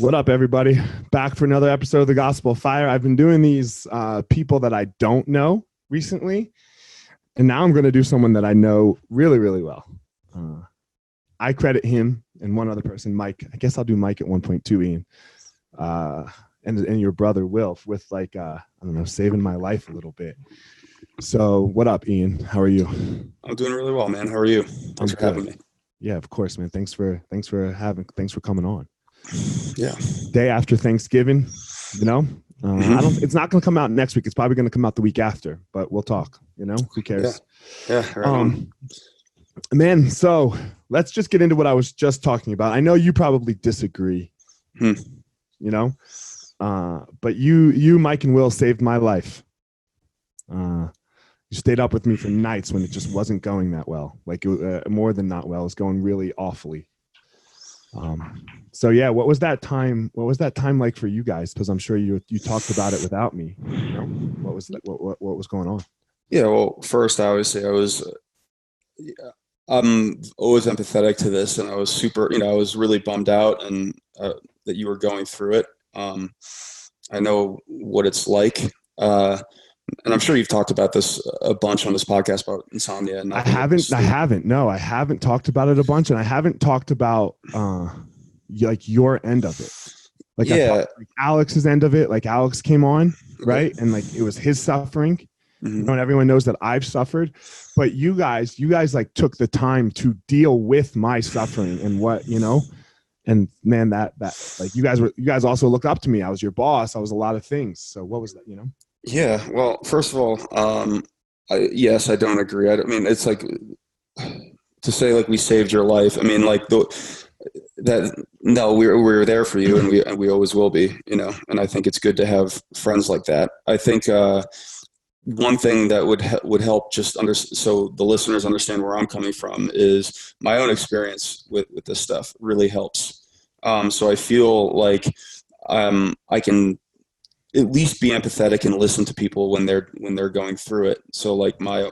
What up, everybody? Back for another episode of the Gospel of Fire. I've been doing these people that I don't know recently, and now I'm going to do someone that I know really, really well. I credit him and one other person, Mike. I guess I'll do Mike at 1.2, Ian. And your brother, Will, with I don't know, saving my life a little bit. So what up, Ian? How are you? I'm doing really well, man. How are you? Thanks for having me. Yeah, of course, man. Thanks for coming on. Yeah. Day after Thanksgiving, you know, it's not going to come out next week. It's probably going to come out the week after, but we'll talk, you know, who cares? Yeah. Right man. So let's just get into what I was just talking about. I know you probably disagree, you know, but you, Mike and Will saved my life. You stayed up with me for nights when it just wasn't going that well. Like more than not well, it was going really awfully. So yeah, what was that time like for you guys? Because I'm sure you talked about it without me. You know, what was going on? Yeah, well, first I always say I'm always empathetic to this, and I was super, I was really bummed out and that you were going through it. I know what it's like. And I'm sure you've talked about this a bunch on this podcast about insomnia. And I haven't. No, I haven't talked about it a bunch, and I haven't talked about like your end of it. Like, yeah, like Alex's end of it. Like Alex came on, right, and like it was his suffering. Mm-hmm. You know, and everyone knows that I've suffered, but you guys like took the time to deal with my suffering and what, you know. And man, that like you guys also looked up to me. I was your boss. I was a lot of things. So what was that, you know? Yeah, well, first of all, yes, I don't agree. I mean, it's like to say like we saved your life. I mean, like no, we were there for you, and we always will be, you know. And I think it's good to have friends like that. I think one thing that would help just so the listeners understand where I'm coming from is my own experience with this stuff really helps. So I feel like I can at least be empathetic and listen to people when they're going through it. So like my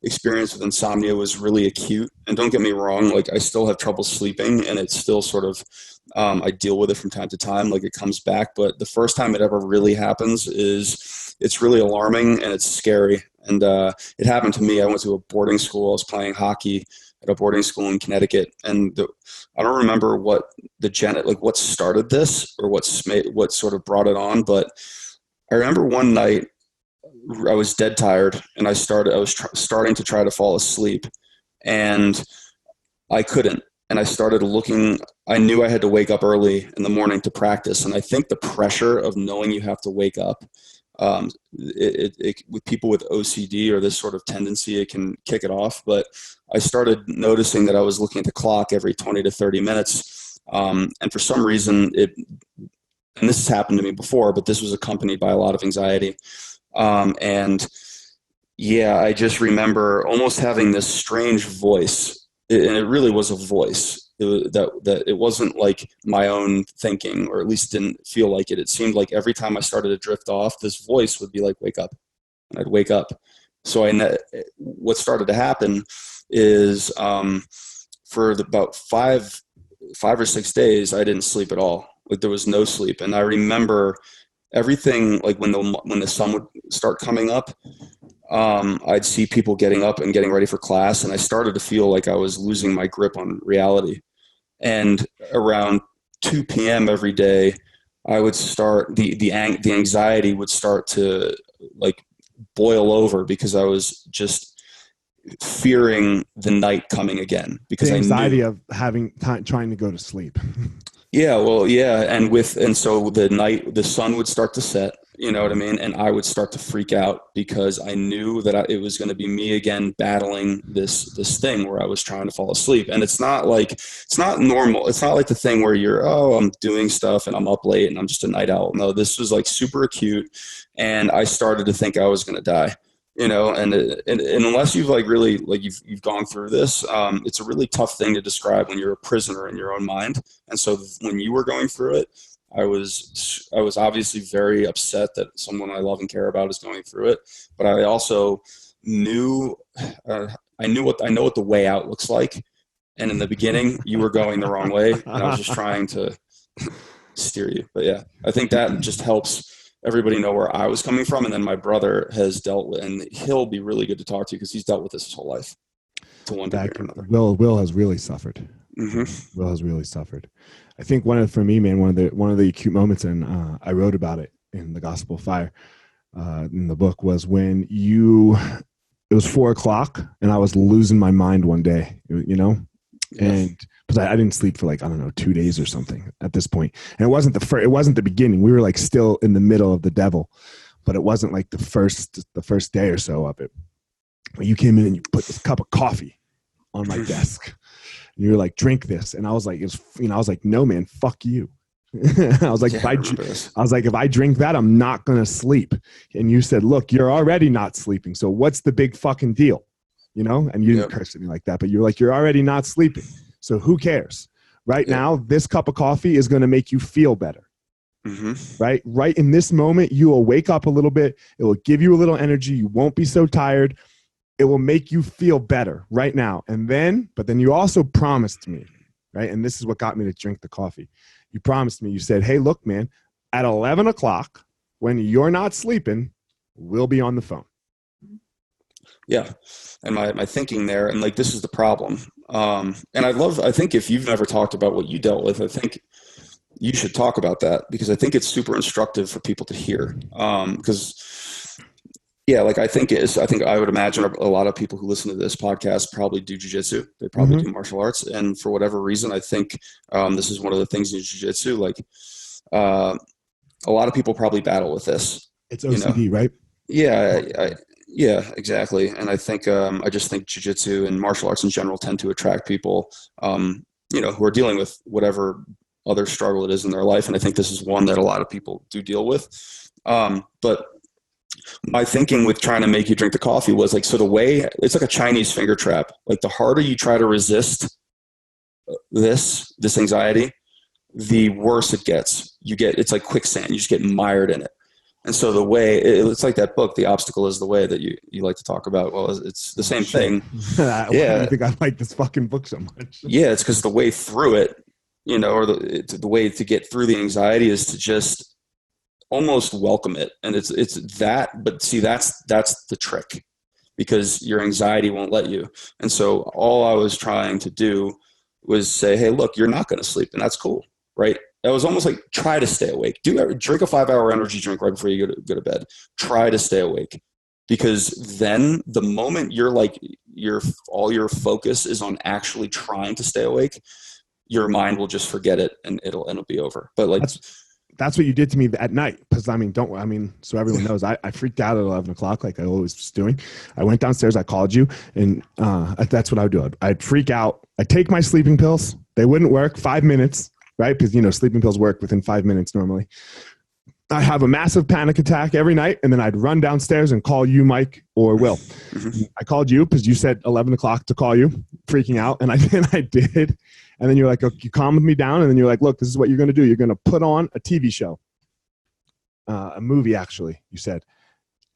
experience with insomnia was really acute, and don't get me wrong, like I still have trouble sleeping, and it's still sort of I deal with it from time to time, like it comes back. But the first time it ever really happens it's really alarming and it's scary. And it happened to me. I went to a boarding school. I was playing hockey at a boarding school in Connecticut, and I don't remember what what started this or what sort of brought it on, but I remember one night I was dead tired, and I was starting to try to fall asleep, and I couldn't. And I started looking. I knew I had to wake up early in the morning to practice, and I think the pressure of knowing you have to wake up. With people with OCD or this sort of tendency, it can kick it off. But I started noticing that I was looking at the clock every 20 to 30 minutes. And for some reason, and this has happened to me before, but this was accompanied by a lot of anxiety. And yeah, I just remember almost having this strange voice, and it really was a voice. That it wasn't like my own thinking, or at least didn't feel like it. It seemed like every time I started to drift off, this voice would be like, "Wake up," and I'd wake up. So what started to happen is for about five or 6 days, I didn't sleep at all. Like there was no sleep, and I remember everything. Like when the sun would start coming up, I'd see people getting up and getting ready for class, and I started to feel like I was losing my grip on reality. And around 2 p.m. every day, I would start the anxiety would start to like boil over, because I was just fearing the night coming again, because the anxiety I knew, of trying to go to sleep. Yeah, well, yeah, and so the sun would start to set, you know what I mean, and I would start to freak out, because I knew that it was going to be me again battling this thing where I was trying to fall asleep. And it's not normal. It's not like the thing where I'm doing stuff and I'm up late and I'm just a night owl. No, this was like super acute, and I started to think I was going to die. You know, and unless you've like really like you've gone through this, it's a really tough thing to describe when you're a prisoner in your own mind. And so when you were going through it, I was obviously very upset that someone I love and care about is going through it. But I also knew I know what the way out looks like. And in the beginning, you were going the wrong way, and I was just trying to steer you. But yeah, I think that just helps everybody know where I was coming from. And then my brother has dealt with, and he'll be really good to talk to because he's dealt with this his whole life to one degree or another. Will has really suffered. Will has really suffered. I think one of the acute moments, and I wrote about it in the Gospel of Fire in the book, was when it was 4:00 and I was losing my mind one day, you know, and because I didn't sleep for like, I don't know, 2 days or something at this point. And it wasn't the beginning. We were like still in the middle of the devil, but it wasn't like the first day or so of it. But you came in and you put this cup of coffee on my desk. And you were like, drink this. And I was like, I was like, no, man, fuck you. I was like, if I drink that, I'm not going to sleep. And you said, look, you're already not sleeping. So what's the big fucking deal? You know? And you didn't curse at me like that, but you're like, you're already not sleeping. So who cares? Right now, this cup of coffee is going to make you feel better. Right in this moment, you will wake up a little bit. It will give you a little energy. You won't be so tired. It will make you feel better right now. But then you also promised me, right? And this is what got me to drink the coffee. You promised me, you said, hey, look, man, at 11:00, when you're not sleeping, we'll be on the phone. Yeah. And my thinking there, and like, this is the problem. And I think if you've never talked about what you dealt with, I think you should talk about that, because I think it's super instructive for people to hear. Like I think I would imagine a lot of people who listen to this podcast probably do jujitsu. They probably do martial arts. And for whatever reason, I think this is one of the things in jujitsu, like a lot of people probably battle with this. It's OCD, right? Yeah, exactly. And I think I just think jujitsu and martial arts in general tend to attract people, who are dealing with whatever other struggle it is in their life. And I think this is one that a lot of people do deal with. But my thinking with trying to make you drink the coffee was like, so the way it's like a Chinese finger trap, like the harder you try to resist this anxiety, the worse it gets. It's like quicksand. You just get mired in it. And so the way it's like that book, The Obstacle is the Way, that you like to talk about. Well, it's the same thing. Why do you think I like this fucking book so much? Yeah. It's because the way through it, or the way to get through the anxiety is to just almost welcome it. And it's that, but see, that's the trick, because your anxiety won't let you. And so all I was trying to do was say, hey, look, you're not going to sleep, and that's cool. Right. That was almost like, try to stay awake. Drink a 5-hour energy drink right before you go to bed. Try to stay awake, because then the moment you're like, all your focus is on actually trying to stay awake, your mind will just forget it and it'll be over. But like, that's what you did to me at night. Because so everyone knows, I freaked out at 11:00, like I always was doing. I went downstairs, I called you, and that's what I would do. I'd freak out. I'd take my sleeping pills. They wouldn't work. 5 minutes, right? Because sleeping pills work within 5 minutes normally. I have a massive panic attack every night, and then I'd run downstairs and call you, Mike, or Will. I called you because you said 11:00 to call you, freaking out, and I did. And then you're like, okay, you calmed me down, and then you're like, look, this is what you're going to do. You're going to put on a TV show, a movie, actually, you said,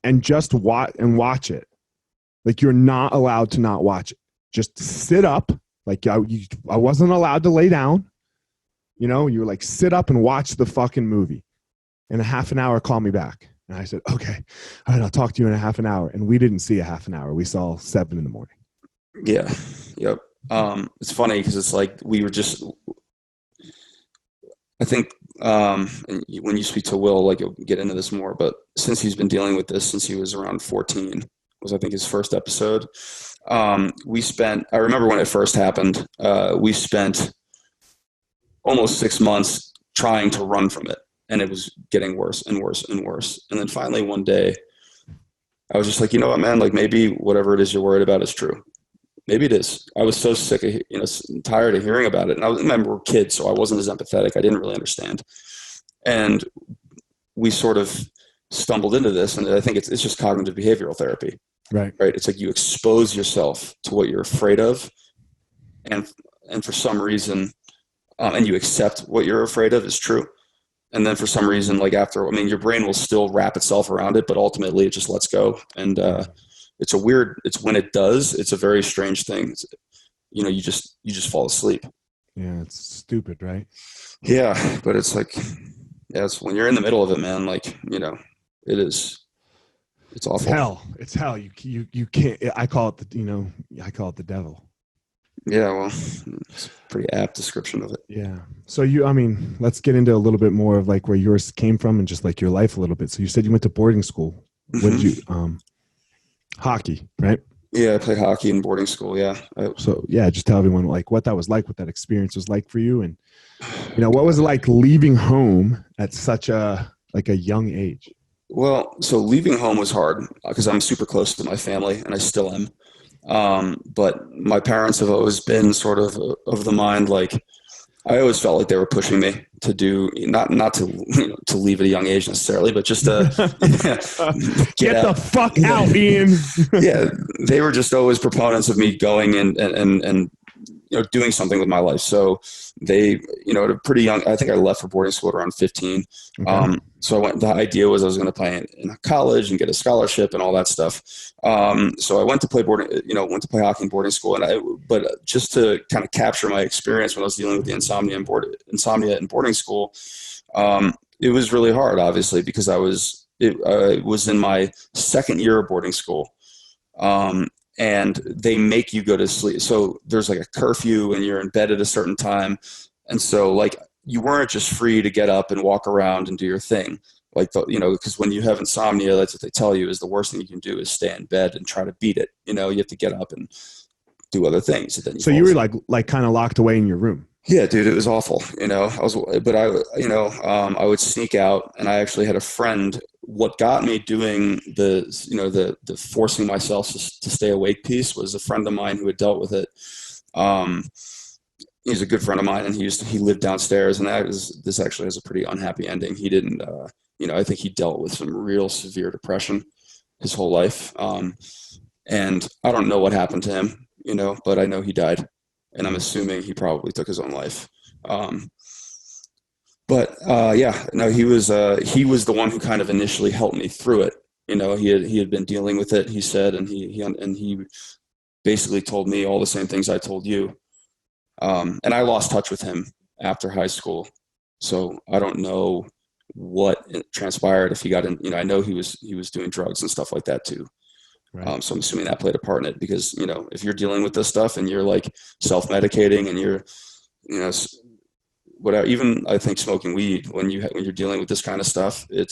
and just watch it. Like, you're not allowed to not watch it. Just sit up. Like, I wasn't allowed to lay down. You were like, sit up and watch the fucking movie. In a half an hour, call me back. And I said, okay, all right, I'll talk to you in a half an hour. And we didn't see a half an hour. We saw 7 a.m. Yeah. Yep. It's funny because it's like we were just, I think and when you speak to Will, like, you'll get into this more, but since he's been dealing with this since he was around 14, was I think his first episode. I remember when it first happened, we spent almost 6 months trying to run from it. And it was getting worse and worse and worse. And then finally one day I was just like, you know what, man, like, maybe whatever it is you're worried about is true. Maybe it is. I was so sick of, tired of hearing about it. And I remember we're kids, so I wasn't as empathetic. I didn't really understand. And we sort of stumbled into this. And I think it's just cognitive behavioral therapy. Right. It's like you expose yourself to what you're afraid of. And for some reason, and you accept what you're afraid of is true. And then for some reason, like your brain will still wrap itself around it, but ultimately it just lets go. And it's when it does, it's a very strange thing. You just fall asleep. Yeah, it's stupid, right? Yeah, but it's like, yeah, it's when you're in the middle of it, man. Like, it is. It's It's awful. hell. It's hell. You can't. I call it I call it the devil. Yeah, well, it's a pretty apt description of it. Yeah. So I mean, let's get into a little bit more of like where yours came from and just like your life a little bit. So you said you went to boarding school. What did you, hockey, right? Yeah, I played hockey in boarding school. Yeah. So yeah, just tell everyone like what that was like, what that experience was like for you. And, what was it like leaving home at such a young age? Well, so leaving home was hard because I'm super close to my family and I still am. But my parents have always been sort of the mind, like, I always felt like they were pushing me to do not to to leave at a young age necessarily, but just to get the fuck out, Ian. Yeah, they were just always proponents of me going and doing something with my life. So they, at a pretty young, I think I left for boarding school at around 15. Okay. So the idea was I was going to play in college and get a scholarship and all that stuff. So I went to play went to play hockey in boarding school. But just to kind of capture my experience when I was dealing with the insomnia in boarding school, it was really hard, obviously, because I was in my second year of boarding school. And they make you go to sleep. So there's like a curfew and you're in bed at a certain time. And so like you weren't just free to get up and walk around and do your thing. Like, because when you have insomnia, that's what they tell you is the worst thing you can do is stay in bed and try to beat it. You have to get up and do other things. And then so you were like kind of locked away in your room. Yeah, dude, it was awful. I would sneak out, and I actually had a friend. What got me doing the forcing myself to stay awake piece was a friend of mine who had dealt with it. He's a good friend of mine, and he lived downstairs, and this actually has a pretty unhappy ending. He didn't, I think he dealt with some real severe depression his whole life, and I don't know what happened to him, but I know he died. And I'm assuming he probably took his own life. He was the one who kind of initially helped me through it. He had been dealing with it, he said, and he basically told me all the same things I told you. And I lost touch with him after high school. So I don't know what transpired if he got in, I know he was doing drugs and stuff like that too. Right. So I'm assuming that played a part in it because, if you're dealing with this stuff and you're like self-medicating and you're, whatever, even I think smoking weed when you're dealing with this kind of stuff, it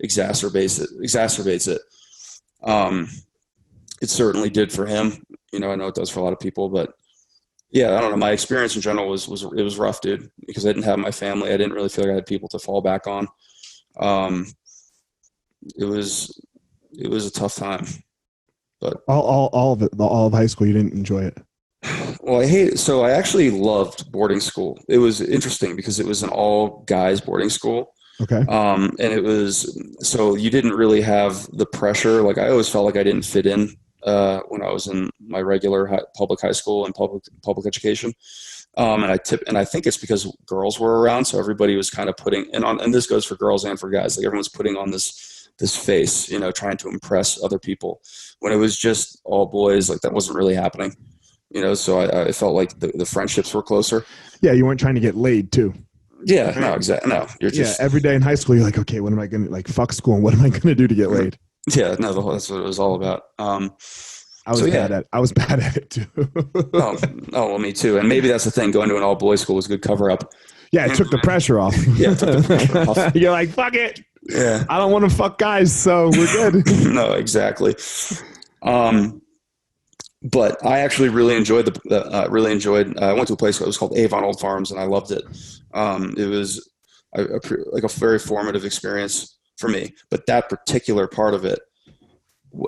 exacerbates it. It certainly did for him. I know it does for a lot of people, but yeah, I don't know. My experience in general was rough, dude, because I didn't have my family. I didn't really feel like I had people to fall back on. It was a tough time, but all of high school, you didn't enjoy it. Well, I actually loved boarding school. It was interesting because it was an all guys boarding school. Okay. And it was, so you didn't really have the pressure. Like I always felt like I didn't fit in, when I was in my regular public high school and public education. And I think it's because girls were around. So everybody was kind of and this goes for girls and for guys, like everyone's putting on this face, trying to impress other people when it was just all boys. Like that wasn't really happening, so I felt like the friendships were closer. Yeah. You weren't trying to get laid too. Yeah, no, exactly. No, you're just every day in high school. You're like, okay, what am I going to like fuck school? And what am I going to do to get laid? Yeah, no, that's what it was all about. I was bad at it too. Well, me too. And maybe that's the thing. Going to an all boys school was a good cover up. Yeah, it took the pressure off. Yeah, it took the pressure off. You're like, fuck it. Yeah, I don't want to fuck guys, so we're good. No, exactly. But I actually really enjoyed I went to a place that was called Avon Old Farms, and I loved it. It was like a very formative experience for me. But that particular part of it,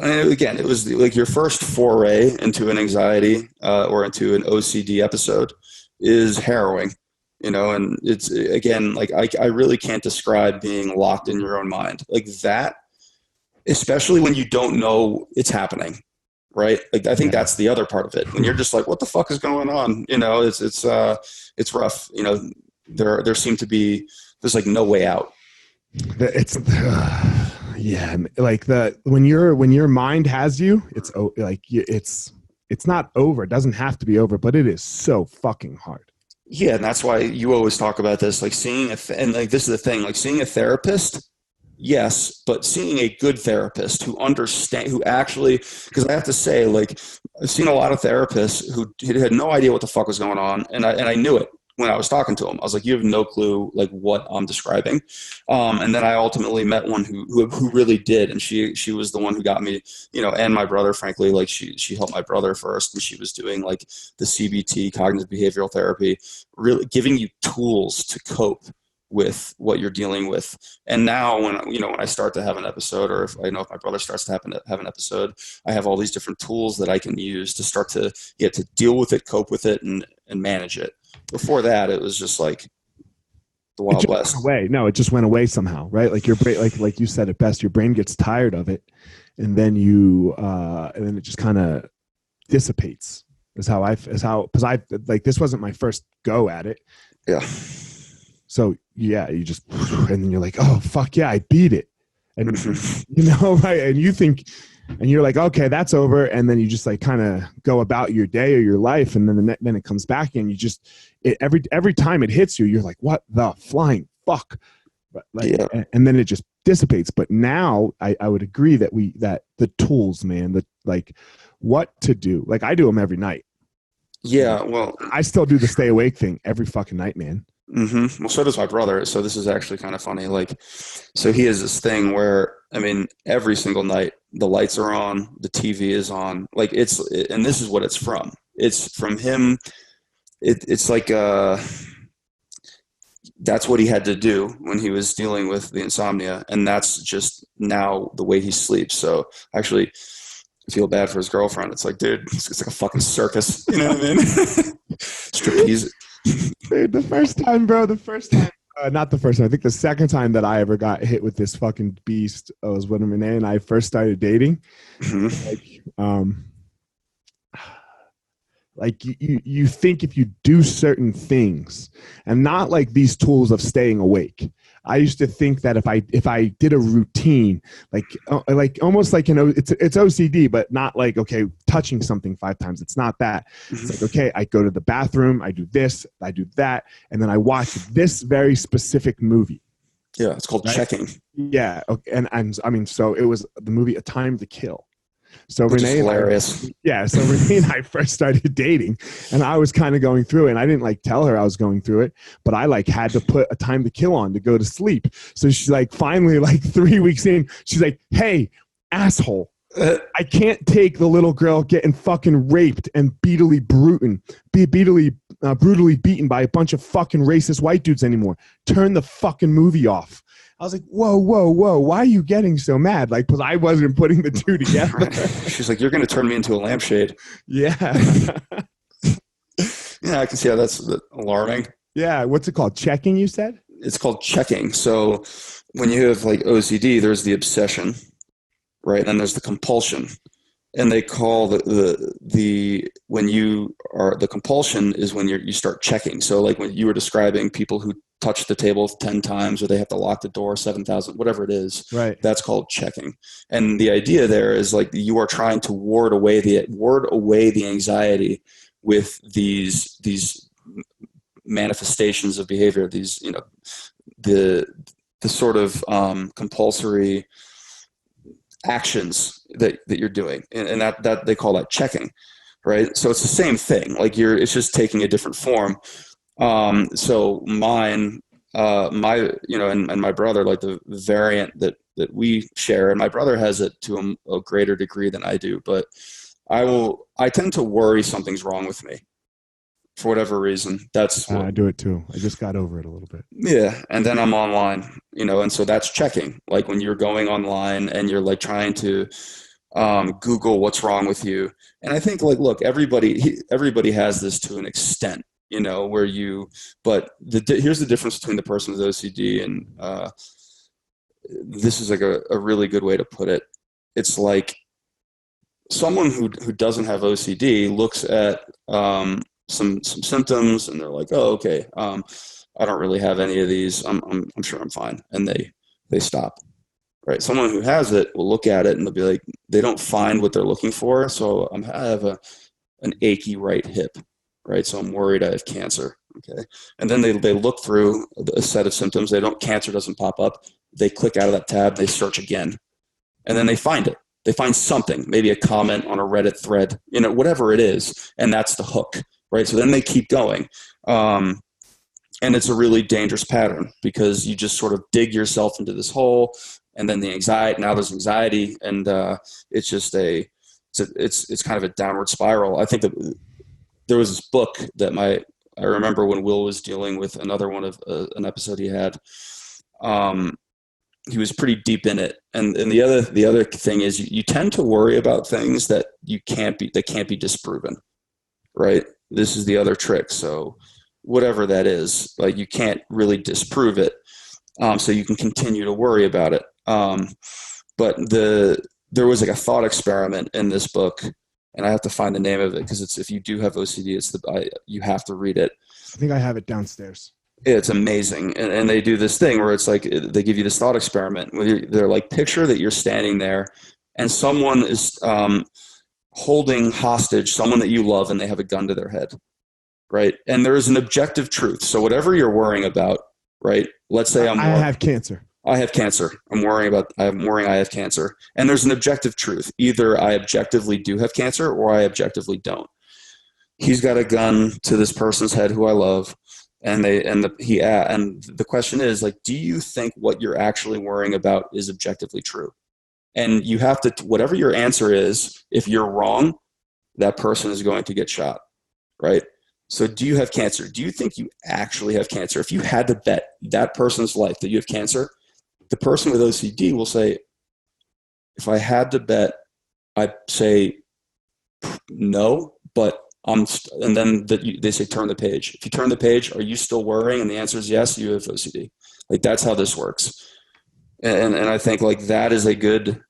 and again, it was like your first foray into an anxiety or into an OCD episode is harrowing. And it's, again, like I really can't describe being locked in your own mind like that, especially when you don't know it's happening, right? Like I think that's the other part of it. When you're just like, what the fuck is going on? It's rough. There seemed to be, there's like no way out. Yeah, like when your mind has you, it's like it's not over. It doesn't have to be over, but it is so fucking hard. Yeah, and that's why you always talk about this, like seeing and like this is the thing, like seeing a therapist, yes, but seeing a good therapist who understand, who actually, because I have to say, like I've seen a lot of therapists who had no idea what the fuck was going on, and I knew it when I was talking to them. I was like, you have no clue like what I'm describing, and then I ultimately met one who really did, and she was the one who got me, you know, and my brother, frankly, like she helped my brother first, and she was doing like the CBT, cognitive behavioral therapy, really giving you tools to cope with what you're dealing with. And now when I start to have an episode, or if I know if my brother starts to have an episode, I have all these different tools that I can use to start to get to deal with it, cope with it, and manage it. Before that, it was just like the Wild West. Went away. No, it just went away somehow, right? Like your brain, like you said it best, your brain gets tired of it, and then it just kind of dissipates. Because I like, this wasn't my first go at it. Yeah. So yeah, you just, and then you're like, oh fuck yeah, I beat it, and right, and you think, and you're like, okay, that's over, and then you just like kind of go about your day or your life, and then it comes back, and you just every time it hits you, you're like, what the flying fuck, like, yeah. And then it just dissipates. But now I would agree that the tools, man, the like what to do, like I do them every night. Yeah, well, I still do the stay awake thing every fucking night, man. Mm-hmm. Well, so does my brother. So this is actually kind of funny. Like, so he has this thing where, I mean, every single night the lights are on, the TV is on. Like and this is what it's from. It's from him. It's like that's what he had to do when he was dealing with the insomnia, and that's just now the way he sleeps. So actually, I feel bad for his girlfriend. It's like, dude, it's like a fucking circus. You know what I mean? Striptease. Dude, the first time, not the first time, I think the second time that I ever got hit with this fucking beast was when Renee and I first started dating. Mm-hmm. Like you think if you do certain things, and not like these tools of staying awake. I used to think that if I did a routine, like almost like, it's OCD, but not like, okay, touching something 5 times. It's not that. It's like, okay, I go to the bathroom, I do this, I do that, and then I watch this very specific movie. Yeah, it's called checking. Yeah, okay, and I mean, so it was the movie A Time to Kill. So Renee and I first started dating, and I was kind of going through it, and I didn't like tell her I was going through it, but I like had to put A Time to Kill on to go to sleep. So she's like, finally, like 3 weeks in, she's like, hey, asshole, I can't take the little girl getting fucking raped and brutally beaten by a bunch of fucking racist white dudes anymore. Turn the fucking movie off. I was like, whoa, why are you getting so mad? Like, because I wasn't putting the two together. She's like, you're going to turn me into a lampshade. Yeah. Yeah, I can see how that's alarming. Yeah, what's it called? Checking, you said? It's called checking. So when you have like OCD, there's the obsession, right? And then there's the compulsion. And they call the compulsion is when you start checking. So like when you were describing people who touch the table 10 times, or they have to lock the door 7,000, whatever it is, right? That's called checking. And the idea there is like you are trying to ward away the anxiety with these manifestations of behavior, these, you know, the sort of compulsory actions that you're doing, and that they call that checking, right? So it's the same thing. Like it's just taking a different form. So mine, and my brother, like the variant that we share, and my brother has it to a greater degree than I do, but I tend to worry something's wrong with me for whatever reason. That's I do it too. I just got over it a little bit. Yeah. And then I'm online, and so that's checking. Like when you're going online and you're like trying to, Google what's wrong with you. And I think like, look, everybody has this to an extent. But here's the difference between the person with OCD and this is like a really good way to put it. It's like someone who doesn't have OCD looks at some symptoms and they're like, oh, okay, I don't really have any of these. I'm sure I'm fine, and they stop. Right? Someone who has it will look at it and they'll be like, they don't find what they're looking for. So I have an achy right hip. Right. So I'm worried I have cancer. Okay. And then they look through a set of symptoms. Cancer doesn't pop up. They click out of that tab, they search again, and then they find it. They find something, maybe a comment on a Reddit thread, whatever it is. And that's the hook, right? So then they keep going. And it's a really dangerous pattern because you just sort of dig yourself into this hole, and then there's anxiety, and it's just it's kind of a downward spiral. I think that there was this book that I remember when Will was dealing with another one of an episode he had. He was pretty deep in it, and the other thing is you tend to worry about things that can't be disproven, right? This is the other trick. So whatever that is, like, you can't really disprove it, so you can continue to worry about it. But there was like a thought experiment in this book, and I have to find the name of it because if you do have OCD, you have to read it. I think I have it downstairs. It's amazing. And they do this thing where it's like they give you this thought experiment where they're like, picture that you're standing there and someone is holding hostage someone that you love, and they have a gun to their head, right? And there is an objective truth. So whatever you're worrying about, right? Let's say I have cancer. I have cancer. I'm worrying I have cancer. And there's an objective truth. Either I objectively do have cancer or I objectively don't. He's got a gun to this person's head who I love. And the question is, like, do you think what you're actually worrying about is objectively true? And you have to, whatever your answer is, if you're wrong, that person is going to get shot, right? So do you have cancer? Do you think you actually have cancer? If you had to bet that person's life that you have cancer, the person with OCD will say, if I had to bet, I'd say no, but and then they say, turn the page. If you turn the page, are you still worrying? And the answer is yes, you have OCD. Like, that's how this works. And I think, like, that is a good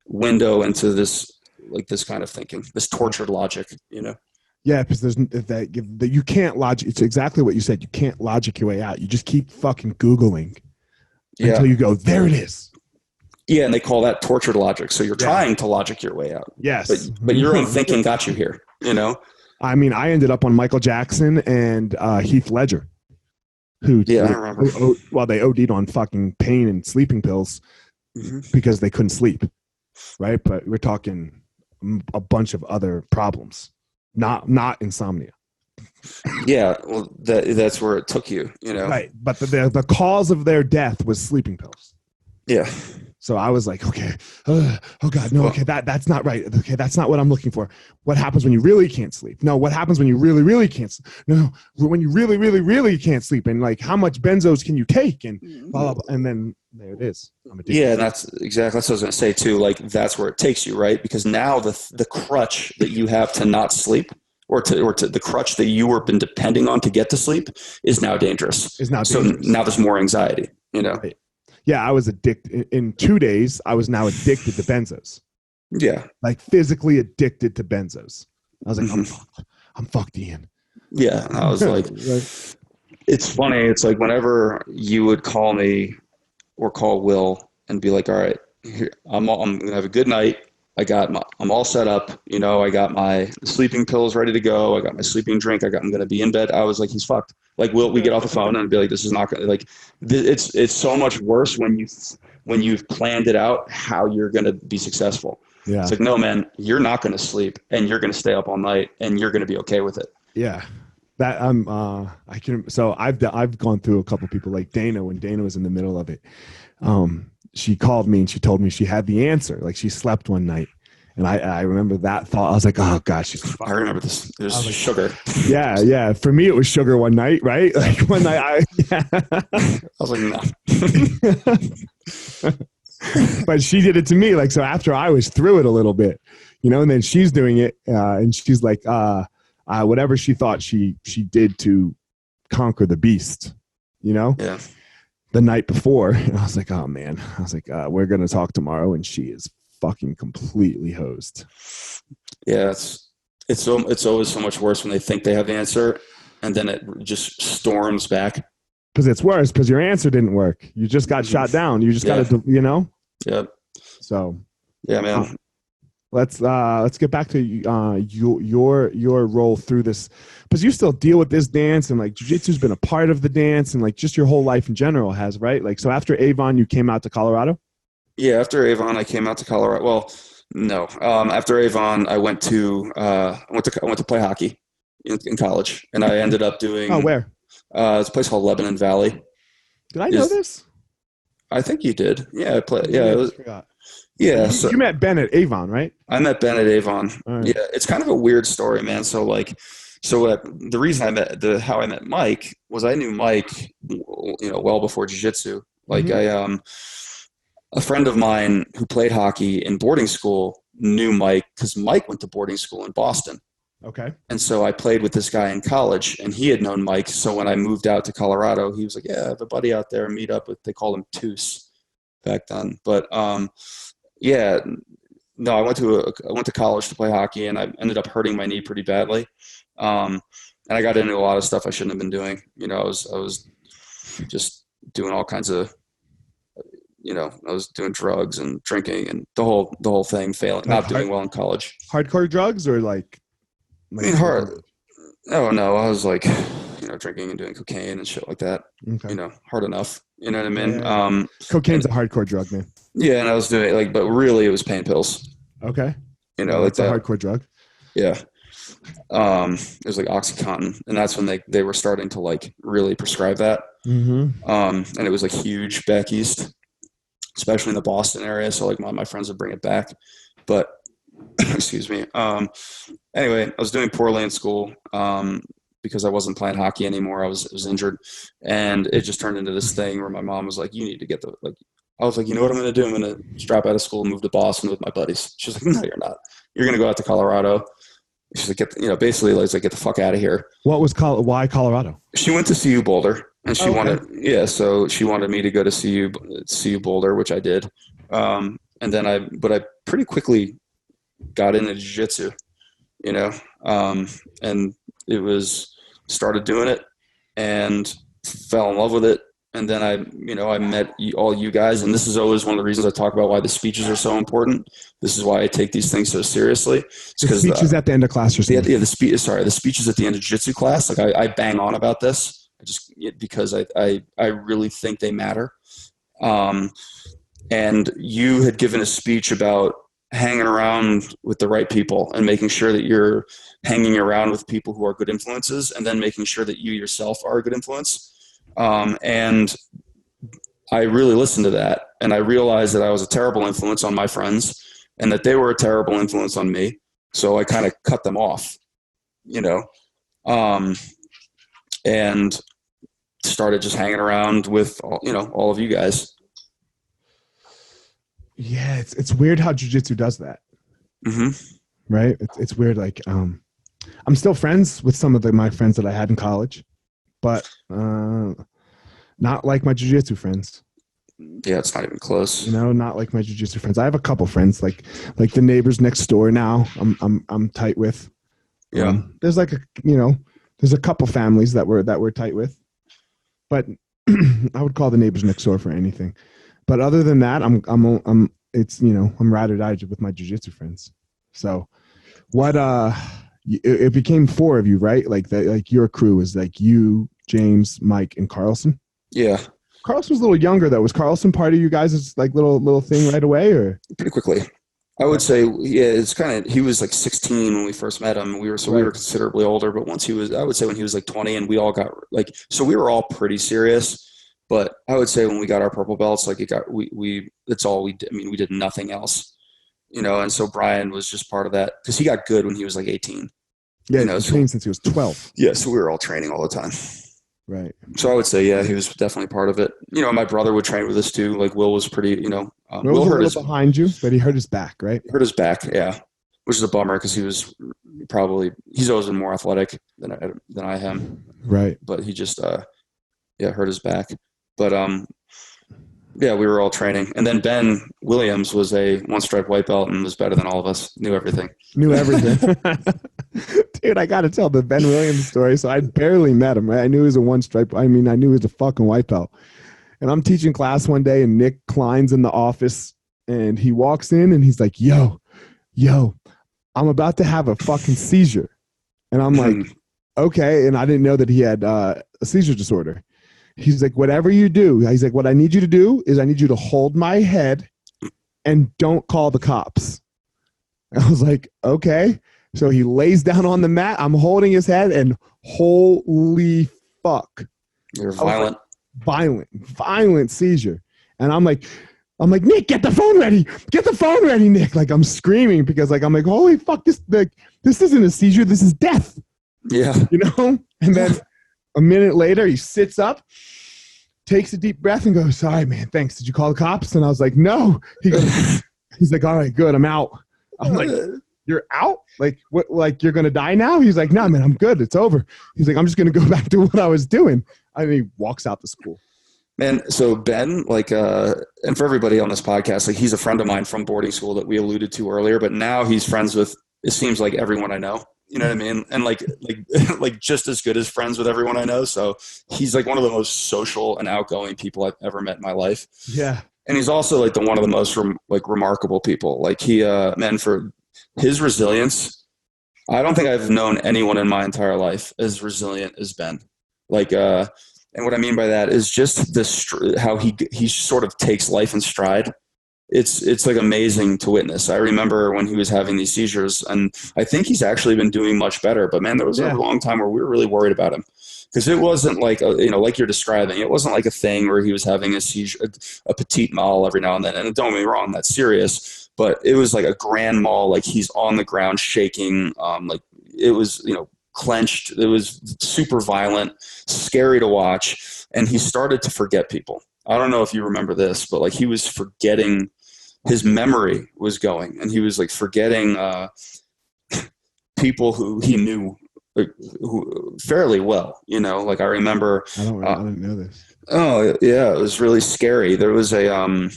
window into this kind of thinking, this tortured logic, Yeah, because you can't logic. It's exactly what you said. You can't logic your way out. You just keep fucking Googling until you go, there it is. Yeah, and they call that tortured logic. So you're trying to logic your way out. Yes. But your own thinking got you here, I mean, I ended up on Michael Jackson and Heath Ledger, who, I remember. They OD'd on fucking pain and sleeping pills because they couldn't sleep, right? But we're talking a bunch of other problems, not insomnia. Yeah, well, that's where it took you, Right, but the cause of their death was sleeping pills. Yeah. So I was like, okay, oh God, no, okay, that's not right. Okay, that's not what I'm looking for. What happens when you really can't sleep? No, what happens when you really, really can't sleep? No, when you really, really, really can't sleep, and like, how much benzos can you take? And blah, blah, blah. And then there it is. I'm addicted. Yeah, that's what I was going to say too. Like, that's where it takes you, right? Because now the crutch that you have to not sleep, or to the crutch that you were been depending on to get to sleep, is now dangerous. So now there's more anxiety, Right. Yeah, I was addicted. In 2 days, I was now addicted to benzos. Yeah. Like, physically addicted to benzos. I was like, I'm fucked, Ian. Yeah. And I was like, it's funny. It's like, whenever you would call me or call Will and be like, all right, here, I'm going to have a good night. I'm all set up. I got my sleeping pills ready to go. I got my sleeping drink. I'm going to be in bed. I was like, he's fucked. Like, we get off the phone and be like, this is not going to, like, it's so much worse when you've planned it out how you're going to be successful. Yeah. It's like, no, man, you're not going to sleep, and you're going to stay up all night, and you're going to be okay with it. Yeah. That I've gone through a couple people, like Dana, when Dana was in the middle of it. She called me and she told me she had the answer. Like, she slept one night. And I remember that thought. I was like, oh gosh, I remember this. It was like, sugar. Yeah. For me, it was sugar one night, right? Like, one night I was like, no. But she did it to me. Like, so after I was through it a little bit, and then she's doing it, and she's like, whatever she thought she did to conquer the beast, Yeah. The night before, and I was like, oh man, we're going to talk tomorrow, and she is fucking completely hosed. Yeah, it's always so much worse when they think they have the answer, and then it just storms back. Because it's worse because your answer didn't work. You just got shot down. You just got to, Yeah. So. Yeah, man. let's get back to your role through this, because you still deal with this dance, and like jiu-jitsu's been a part of the dance, and like just your whole life in general has, right? Like, so after Avon, you came out to Colorado. Yeah, after Avon, I came out to Colorado. Well, no, after Avon, I went to play hockey in college, and I ended up Oh, doing where? it's a place called Lebanon Valley. Did I know this? I think you did. Yeah, I played. Yeah, Yeah, I just forgot. yeah. You met Ben at Avon, right? I met Ben at Avon. Right. Yeah, it's kind of a weird story, man. The reason how I met Mike was I knew Mike, well before jiu-jitsu. Like a friend of mine who played hockey in boarding school knew Mike because Mike went to boarding school in Boston. Okay. And so I played with this guy in college, and he had known Mike. So when I moved out to Colorado, he was like, "Yeah, I have a buddy out there. Meet up with." They called him Toos back then. But yeah, no, I went to college to play hockey, and I ended up hurting my knee pretty badly. And I got into a lot of stuff I shouldn't have been doing. I was just doing all kinds of, I was doing drugs and drinking and the whole thing, failing, not doing well in college. Hardcore drugs or like I mean, hard. Oh no, I was like, drinking and doing cocaine and shit like that. Okay. Hard enough. You know what I mean? Yeah. Cocaine's a hardcore drug, man. Yeah, and I was doing but really it was pain pills. Okay. It's a hardcore drug. Yeah. It was like OxyContin, and that's when they were starting to like really prescribe that. Mm-hmm. And it was like huge back east, especially in the Boston area. So like my friends would bring it back, but excuse me. Anyway, I was doing poorly in school because I wasn't playing hockey anymore. I was injured, and it just turned into this thing where my mom was like, "You need to get the like." I was like, "You know what I'm going to do? I'm going to drop out of school and move to Boston with my buddies." She's like, "No, you're not. You're going to go out to Colorado." She's like, basically, like, get the fuck out of here. What was why Colorado? She went to CU Boulder, and she so she wanted me to go to CU Boulder, which I did. And then I pretty quickly got into jiu-jitsu, and it was started doing it and fell in love with it. And then I met all you guys, and this is always one of the reasons I talk about why the speeches are so important. This is why I take these things so seriously. The speeches at the end of class or something. Yeah, the speeches at the end of jiu-jitsu class. Like I bang on about this because I really think they matter. And you had given a speech about hanging around with the right people and making sure that you're hanging around with people who are good influences, and then making sure that you yourself are a good influence. And I really listened to that, and I realized that I was a terrible influence on my friends and that they were a terrible influence on me. So I kind of cut them off, and started just hanging around with, all of you guys. Yeah. It's weird how jiu-jitsu does that. Mm-hmm. Right. It's weird. Like, I'm still friends with some of my friends that I had in college, but not like my jiu-jitsu friends. Yeah, it's not even close. Not like my jiu-jitsu friends. I have a couple friends, like the neighbors next door now. I'm tight with. Yeah. There's like there's a couple families that we're tight with, but I would call the neighbors next door for anything. But other than that, I'm ride or die with my jiu-jitsu friends. So, what it became 4 of you, right? Like that, like your crew is like you, James, Mike, and Carlson. Yeah. Carlson was a little younger though. Was Carlson part of you guys' like little thing right away, or pretty quickly? I would say, yeah. It's kind of, he was like 16 when we first met him. We were considerably older, but I would say when he was like 20, and we all got so we were all pretty serious. But I would say when we got our purple belts, like that's all we did. I mean, we did nothing else, And so Brian was just part of that because he got good when he was like 18. Yeah, he trained since he was 12. Yeah, so we were all training all the time. Right. So I would say, yeah, he was definitely part of it. My brother would train with us too. Like Will was pretty, Will hurt his behind you, but he hurt his back, right? Hurt his back, yeah, which is a bummer because he's always been more athletic than I am. Right. But he just hurt his back. But yeah, we were all training, and then Ben Williams was a 1-stripe white belt and was better than all of us. Knew everything. Dude, I got to tell the Ben Williams story. So I barely met him. Right? I knew he was a 1-stripe. I mean, I knew he was a fucking white belt. And I'm teaching class one day, and Nick Klein's in the office, and he walks in, and he's like, "Yo, yo, I'm about to have a fucking seizure. And I'm like, okay. And I didn't know that he had a seizure disorder. He's like, whatever you do, he's like, what I need you to do is I need you to hold my head and don't call the cops. I was like, okay. So he lays down on the mat. I'm holding his head, and holy fuck. You're violent. Like, violent seizure. And I'm like, Nick, get the phone ready. Get the phone ready, Nick. Like, I'm screaming because like, I'm like, holy fuck, this isn't a seizure. This is death. Yeah. You know? And then a minute later, he sits up, takes a deep breath and goes, sorry, man, thanks. Did you call the cops? And I was like, no. He's like, all right, good. I'm out. I'm like, you're out? Like, what? Like, you're going to die now? He's like, no, man, I'm good. It's over. He's like, I'm just going to go back to what I was doing. And he walks out the school. Man, so Ben, like, and for everybody on this podcast, like, he's a friend of mine from boarding school that we alluded to earlier, but now he's friends with, it seems like, everyone I know. You know what I mean? And like just as good as friends with everyone I know. So he's like one of the most social and outgoing people I've ever met in my life. Yeah. And he's also like one of the most remarkable people. Like he, man, for his resilience, I don't think I've known anyone in my entire life as resilient as Ben. Like, and what I mean by that is just this, how he sort of takes life in stride. It's like amazing to witness. I remember when he was having these seizures, and I think he's actually been doing much better. But man, there was a long time where we were really worried about him, because it wasn't like like you're describing. It wasn't like a thing where he was having a seizure, a petite mal every now and then. And don't get me wrong, that's serious. But it was like a grand mal, like he's on the ground shaking, like it was clenched. It was super violent, scary to watch, and he started to forget people. I don't know if you remember this, but like he was forgetting. His memory was going, and he was like forgetting people who he knew who fairly well. Like I remember. I didn't know this. Oh yeah, it was really scary. There was a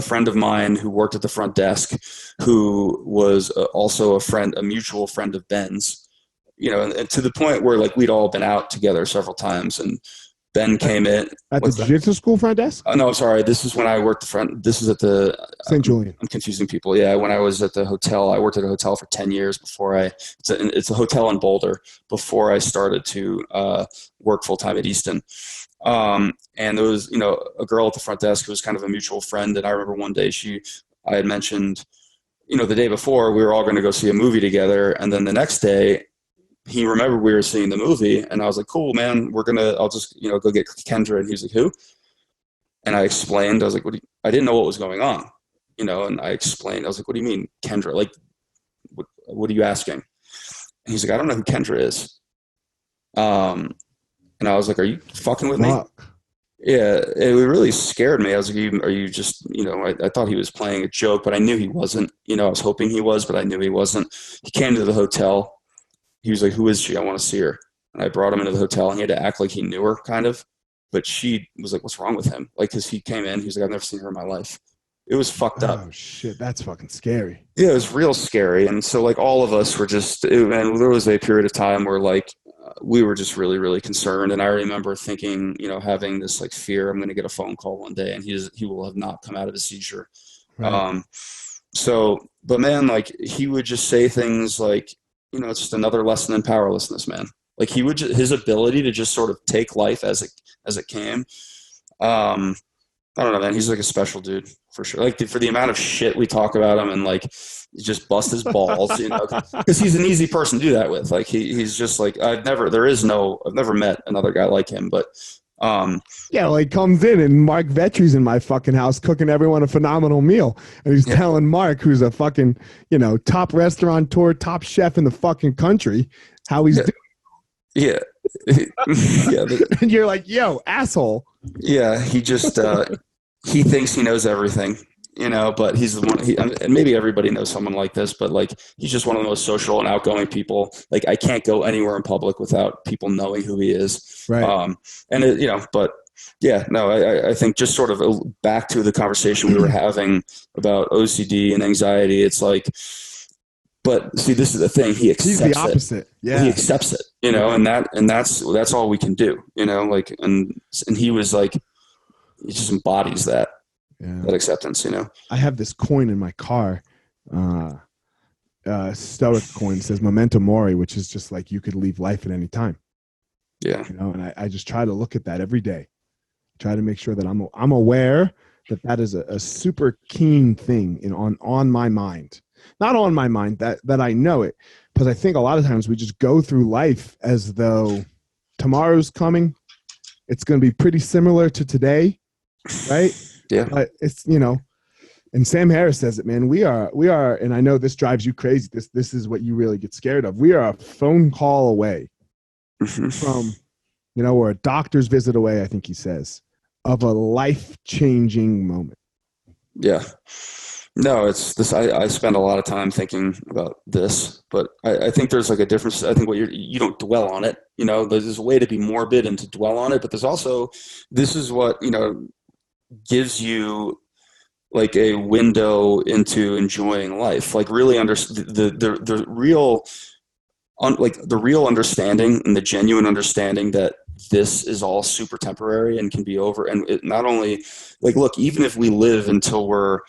friend of mine who worked at the front desk, who was also a mutual friend of Ben's. And to the point where like we'd all been out together several times, and Ben came in at the Jiu-Jitsu school front desk. No, sorry. This is when I worked the front. This is at the St. Julian. I'm confusing people. Yeah, when I was at the hotel, I worked at a hotel for 10 years before it's a hotel in Boulder before I started to work full time at Easton. And there was a girl at the front desk who was kind of a mutual friend, and I remember one day I had mentioned the day before we were all going to go see a movie together, and then the next day. He remembered we were seeing the movie, and I was like, cool, man, I'll just, go get Kendra. And he was like, who? And I explained, I was like, I didn't know what was going on, and I explained, I was like, what do you mean Kendra? Like, what are you asking? And he's like, I don't know who Kendra is. And I was like, are you fucking with me? Yeah. It really scared me. I was like, are you just, I thought he was playing a joke, but I knew he wasn't, I was hoping he was, but I knew he wasn't. He came to the hotel. He was like, who is she? I want to see her. And I brought him into the hotel, and he had to act like he knew her kind of. But she was like, what's wrong with him? Like, because he came in, he was like, I've never seen her in my life. It was fucked up. Oh, shit. That's fucking scary. Yeah, it was real scary. And so, like, all of us were and there was a period of time where, like, we were just really, really concerned. And I remember thinking, having this, like, fear, I'm going to get a phone call one day, and he will have not come out of his seizure. Right. But man, like, he would just say things like, it's just another lesson in powerlessness, man. Like his ability to just sort of take life as it came. I don't know, man. He's like a special dude for sure. Like for the amount of shit we talk about him, and like just bust his balls, because he's an easy person to do that with. Like he's just like I've never met another guy like him, but. Well, he comes in and Mark Vetri's in my fucking house cooking everyone a phenomenal meal, and he's telling Mark, who's a fucking top restaurateur, top chef in the fucking country, how he's doing. Yeah. And you're like, yo, asshole. Yeah, he just he thinks he knows everything, but he's the one. And maybe everybody knows someone like this, but like he's just one of the most social and outgoing people. Like I can't go anywhere in public without people knowing who he is. Right. But yeah, no, I think just sort of back to the conversation we were having about OCD and anxiety. It's like, but see, this is the thing. He accepts it. He's the opposite. Yeah. He accepts it, and that's all we can do, like, and he was like, he just embodies that. Yeah. That acceptance, I have this coin in my car. Stoic coin says memento mori, which is just like you could leave life at any time. Yeah. You know, and I just try to look at that every day. Try to make sure that I'm aware that is a super keen thing on my mind. Not on my mind, that I know it. Because I think a lot of times we just go through life as though tomorrow's coming. It's going to be pretty similar to today, right? Yeah. But it's, you know, and Sam Harris says it, man. We are, and I know this drives you crazy. This is what you really get scared of. We are a phone call away from, you know, or a doctor's visit away, I think he says, of a life-changing moment. Yeah. No, it's this. I spend a lot of time thinking about this, but I think there's like a difference. I think you don't dwell on it. You know, there's a way to be morbid and to dwell on it, but there's also, this is what, you know, gives you like a window into enjoying life, like really the real, like the real understanding and the genuine understanding that this is all super temporary and can be over. And it not only, like, look, even if we live until we're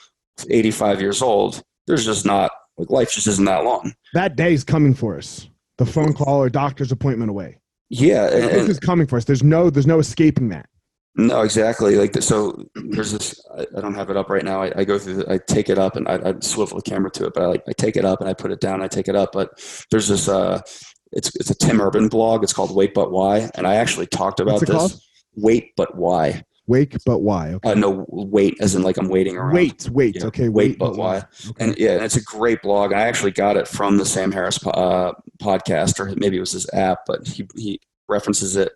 85 years old, there's just not, like, life just isn't that long. That day's coming for us. The phone call or doctor's appointment away. Yeah. This is coming for us. There's no escaping that. No, exactly. Like, so there's this, I don't have it up right now. I go through I take it up and I swivel the camera to it, but I take it up and I put it down, I take it up. But there's this, it's a Tim Urban blog. It's called Wait, But Why. And I actually talked about this. Called? Wait, But Why. Wake, but why? Okay. No, wait, as in like I'm waiting around. Wait. Yeah. Okay. Wait, but why? Okay. And yeah, it's a great blog. I actually got it from the Sam Harris podcast, or maybe it was his app, but he references it.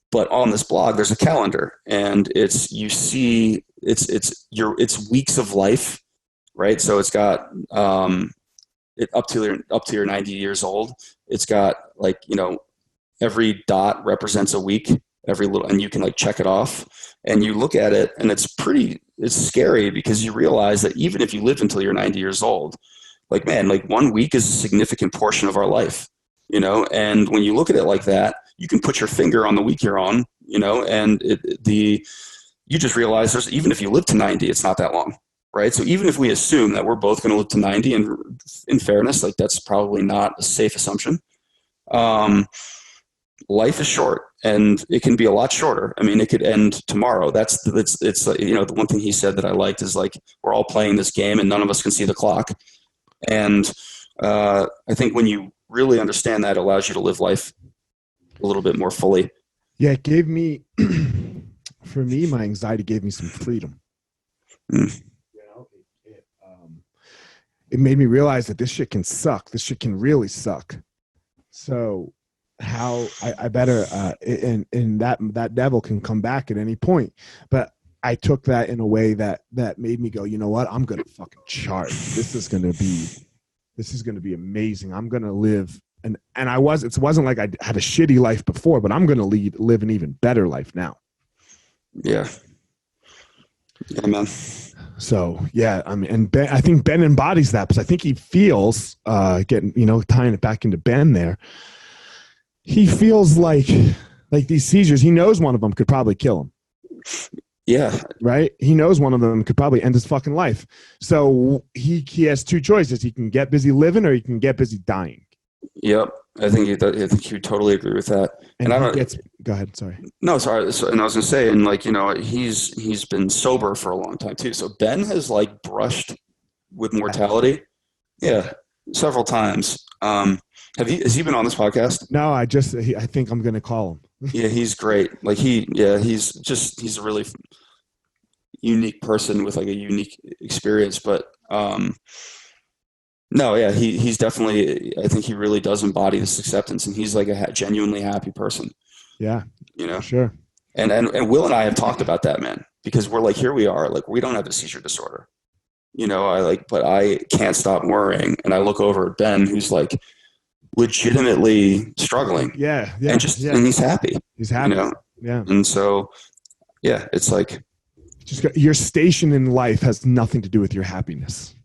But on this blog, there's a calendar, and it's weeks of life, right? So it's got up to your 90 years old. It's got, like, you know, every dot represents a week, every little, and you can like check it off, and you look at it, and it's scary, because you realize that even if you live until you're 90 years old, like, man, like 1 week is a significant portion of our life, you know? And when you look at it like that, you can put your finger on the week you're on, you know, and you just realize even if you live to 90, it's not that long, right? So even if we assume that we're both going to live to 90, and in fairness, like, that's probably not a safe assumption. Life is short, and it can be a lot shorter. I mean, it could end tomorrow. It's you know, the one thing he said that I liked is, like, we're all playing this game and none of us can see the clock. And I think when you really understand that, it allows you to live life a little bit more fully. Yeah, it gave me, for me, my anxiety gave me some freedom. You know, it made me realize that this shit can suck. This shit can really suck. So how I better, and that devil can come back at any point. But I took that in a way that made me go, you know what? I'm going to fucking charge. This is going to be amazing. I'm going to live. And it wasn't like I had a shitty life before, but I'm going to live an even better life now. Yeah. Yeah, man. So yeah, I mean, and Ben, I think Ben embodies that, because I think he feels, tying it back into Ben there. He feels like these seizures, he knows one of them could probably kill him. Yeah. Right? He knows one of them could probably end his fucking life. So he has two choices. He can get busy living, or he can get busy dying. Yep. I think you totally agree with that. And go ahead. Sorry. No, sorry. So, and I was going to say, and, like, you know, he's been sober for a long time too. So Ben has, like, brushed with mortality. Yeah. Several times. Has he been on this podcast? No, I think I'm going to call him. Yeah, he's great. Like, he's a really unique person with, like, a unique experience. But no, yeah, he's definitely, I think he really does embody this acceptance, and he's like a genuinely happy person. Yeah, you know, sure. And Will and I have talked about that, man, because we're like, here we are, like, we don't have a seizure disorder, you know. But I can't stop worrying, and I look over at Ben, who's, like, legitimately struggling. Yeah. And he's happy. He's happy. You know? Yeah. And so, yeah, it's like, your station in life has nothing to do with your happiness.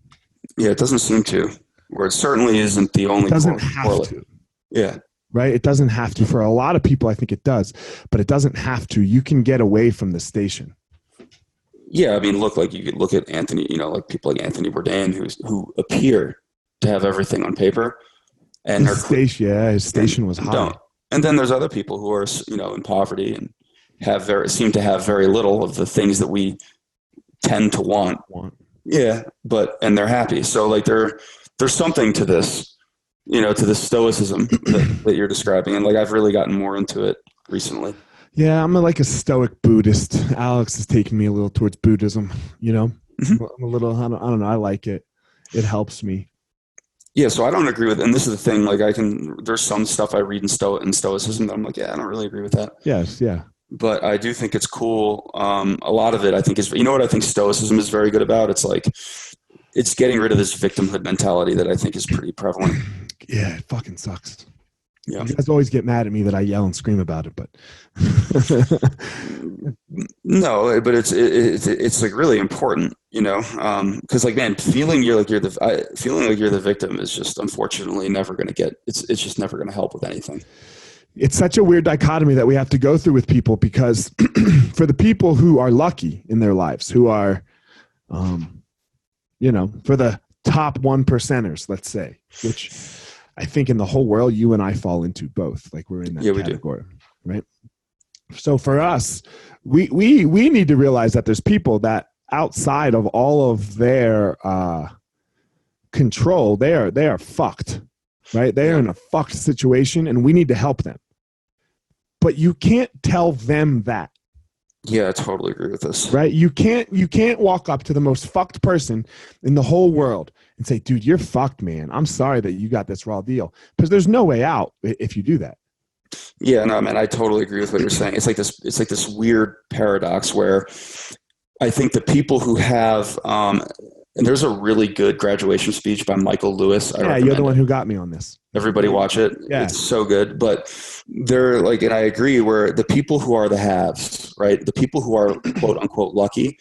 Yeah, it doesn't seem to. Or it certainly isn't the only. It doesn't have to. Yeah. Right? It doesn't have to. For a lot of people, I think it does. But it doesn't have to. You can get away from the station. Yeah, I mean, look, like, you could look at Anthony, you know, like people like Anthony Bourdain who appear to have everything on paper. And his station was high. Don't. And then there's other people who are, in poverty and seem to have very little of the things that we tend to want. Yeah, and they're happy. So like there's something to this, to this stoicism that you're describing. And like I've really gotten more into it recently. Yeah, I'm like a stoic Buddhist. Alex is taking me a little towards Buddhism, Mm-hmm. I'm a little, I don't know. I like it. It helps me. Yeah, so I don't agree with, and this is the thing, like there's some stuff I read in Stoicism that I'm like, yeah, I don't really agree with that. Yes, yeah. But I do think it's cool. A lot of it, I think, is, what I think Stoicism is very good about? It's like, it's getting rid of this victimhood mentality that I think is pretty prevalent. Yeah, it fucking sucks. Yeah. You guys always get mad at me that I yell and scream about it, but no, but it's like really important, because like, man, feeling like you're the victim is just unfortunately never going to get. It's just never going to help with anything. It's such a weird dichotomy that we have to go through with people, because for the people who are lucky in their lives, who are, for the top 1%ers, let's say, which I think in the whole world, you and I fall into both. Like we're in that category, right? So for us, we need to realize that there's people that outside of all of their control, they are fucked, right? They are in a fucked situation, and we need to help them. But you can't tell them that. Yeah, I totally agree with this. Right? You can't walk up to the most fucked person in the whole world and say, dude, you're fucked, man. I'm sorry that you got this raw deal. Because there's no way out if you do that. Yeah, no, man, I totally agree with what you're saying. It's like this weird paradox where I think the people who have and there's a really good graduation speech by Michael Lewis. Yeah, you're the one who got me on this. Everybody watch it. Yeah. It's so good. But they're like, and I agree, where the people who are the haves, right? The people who are quote unquote lucky,